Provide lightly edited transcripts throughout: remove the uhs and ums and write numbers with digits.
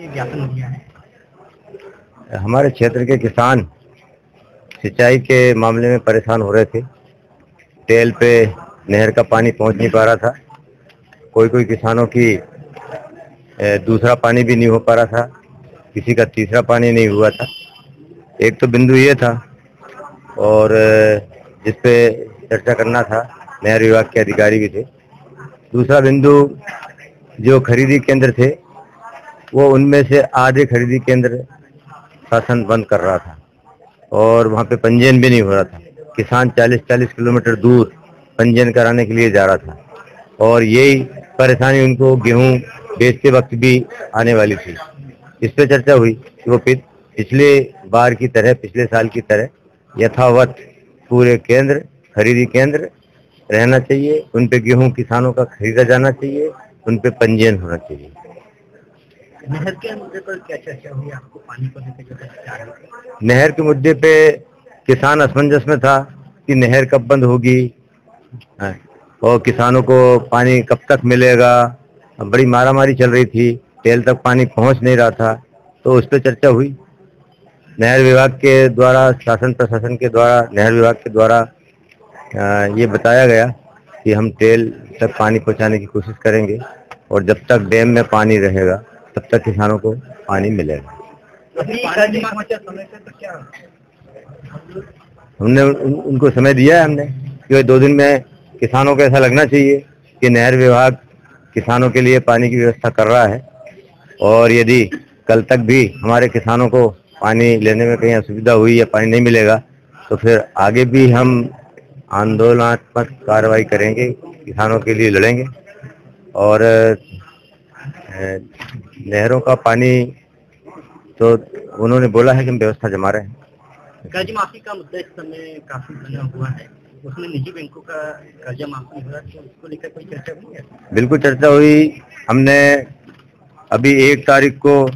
ज्ञापन दिया है? हमारे क्षेत्र के किसान सिंचाई के मामले में परेशान हो रहे थे। टेल पे नहर का पानी पहुंच नहीं पा रहा था। कोई किसानों की दूसरा पानी भी नहीं हो पा रहा था, किसी का तीसरा पानी नहीं हुआ था। एक तो बिंदु ये था, और जिस पे चर्चा करना था, नहर विभाग के अधिकारी भी थे। दूसरा बिंदु, जो खरीदी केंद्र थे वो उनमें से आधे खरीदी केंद्र शासन बंद कर रहा था और वहाँ पे पंजीयन भी नहीं हो रहा था। किसान 40-40 किलोमीटर दूर पंजीयन कराने के लिए जा रहा था, और यही परेशानी उनको गेहूं बेचते वक्त भी आने वाली थी। इस पे चर्चा हुई कि वो पिछले बार की तरह, पिछले साल की तरह यथावत पूरे केंद्र, खरीदी केंद्र रहना चाहिए, उन पे गेहूं किसानों का खरीदा जाना चाहिए, उन पे पंजीयन होना चाहिए। नहर के मुद्दे पर क्या चर्चा हुई आपको पानी को लेकर? नहर के मुद्दे पे किसान असमंजस में था कि नहर कब बंद होगी और किसानों को पानी कब तक मिलेगा। बड़ी मारामारी चल रही थी, टेल तक पानी पहुंच नहीं रहा था। तो उस पर चर्चा हुई। नहर विभाग के द्वारा, शासन प्रशासन के द्वारा, नहर विभाग के द्वारा ये बताया गया कि हम टेल तक पानी पहुंचाने की कोशिश करेंगे, और जब तक डैम में पानी रहेगा तब तक किसानों को पानी मिलेगा। हमने उनको समय दिया है, हमने कि 2 दिन में किसानों को ऐसा लगना चाहिए कि नहर विभाग किसानों के लिए पानी की व्यवस्था कर रहा है, और यदि कल तक भी हमारे किसानों को पानी लेने में कहीं असुविधा हुई या पानी नहीं मिलेगा तो फिर आगे भी हम आंदोलनात्मक कार्रवाई करेंगे, किसानों के लिए लड़ेंगे। और नहरों का पानी तो उन्होंने बोला है कि हम व्यवस्था जमा रहे हैं। कर्ज माफी का मुद्दा इस समय काफी बना हुआ है, उसमें निजी बैंकों का कर्जा माफी हो रहा है, तो उसको लेकर कोई चर्चा हुई है? बिल्कुल चर्चा हुई। हमने अभी 1 तारीख को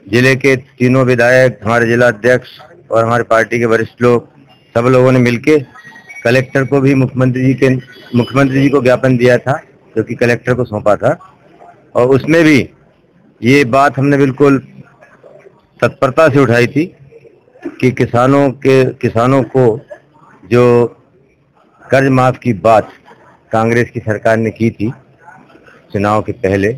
जिले के तीनों विधायक, हमारे जिला अध्यक्ष और हमारे पार्टी के वरिष्ठ लोग, सब लोगों ने मिलके कलेक्टर को भी मुख्यमंत्री जी को ज्ञापन दिया था, जो कि कलेक्टर को सौंपा था। और उसमें भी ये बात हमने बिल्कुल तत्परता से उठाई थी कि किसानों को जो कर्ज माफ की बात कांग्रेस की सरकार ने की थी चुनाव के पहले,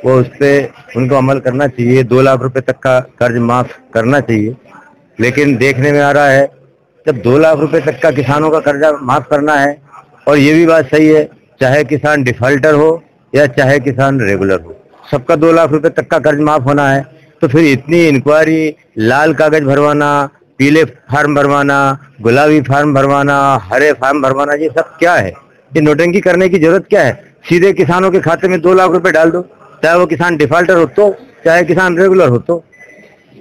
वो उस पर उनको अमल करना चाहिए। 2 लाख रुपए तक का कर्ज माफ करना चाहिए। लेकिन देखने में आ रहा है, जब 2 लाख रुपए तक का किसानों का कर्जा माफ करना है, और ये भी बात सही है, चाहे किसान डिफॉल्टर हो या चाहे किसान रेगुलर हो, सबका 2 लाख रुपए तक का कर्ज माफ होना है, तो फिर इतनी इंक्वायरी, लाल कागज भरवाना, पीले फार्म भरवाना, गुलाबी फार्म भरवाना, हरे फार्म भरवाना, ये सब क्या है? ये नोटंकी करने की जरूरत क्या है? सीधे किसानों के खाते में 2 लाख रुपए डाल दो, चाहे वो किसान डिफॉल्टर हो तो, चाहे किसान रेगुलर हो तो।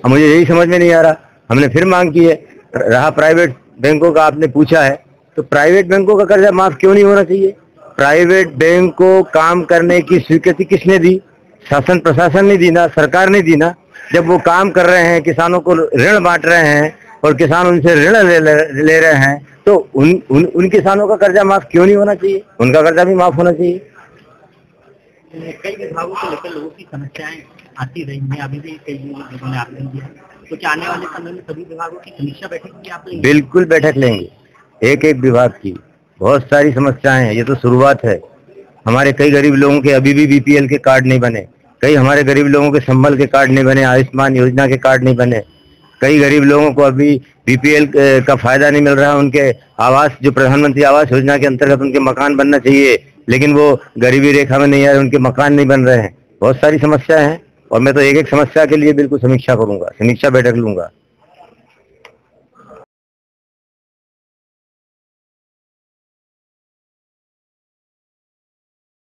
अब मुझे यही समझ में नहीं आ रहा। हमने फिर मांग की है। रहा प्राइवेट बैंकों का, आपने पूछा है, तो प्राइवेट बैंकों का कर्जा माफ क्यों नहीं होना चाहिए? प्राइवेट बैंक को काम करने की स्वीकृति किसने दी? शासन प्रशासन ने दी ना, सरकार ने दी ना। जब वो काम कर रहे हैं, किसानों को ऋण बांट रहे हैं और किसान उनसे ऋण ले रहे हैं, तो उन किसानों का कर्जा माफ क्यों नहीं होना चाहिए? उनका कर्जा भी माफ होना चाहिए। कई विभागों को लेकर लोगों की समस्याएं आती रही हैं, अभी भी कई लोगों ने आपने दिया, तो क्या आने वाले समय में सभी विभागों की समीक्षा बैठक की आप लेंगे? बिल्कुल बैठक लेंगे, एक विभाग की। बहुत सारी समस्याएं हैं, ये तो शुरुआत है। हमारे कई गरीब लोगों के अभी भी बीपीएल के कार्ड नहीं बने, कई हमारे गरीब लोगों के संबल के कार्ड नहीं बने, आयुष्मान योजना के कार्ड नहीं बने, कई गरीब लोगों को अभी बीपीएल का फायदा नहीं मिल रहा। उनके आवास, जो प्रधानमंत्री आवास योजना के अंतर्गत उनके मकान बनना चाहिए, लेकिन वो गरीबी रेखा में नहीं आ रहे, उनके मकान नहीं बन रहे हैं। बहुत सारी समस्याएं हैं, और मैं तो एक समस्या के लिए बिल्कुल समीक्षा करूंगा, समीक्षा बैठक लूंगा।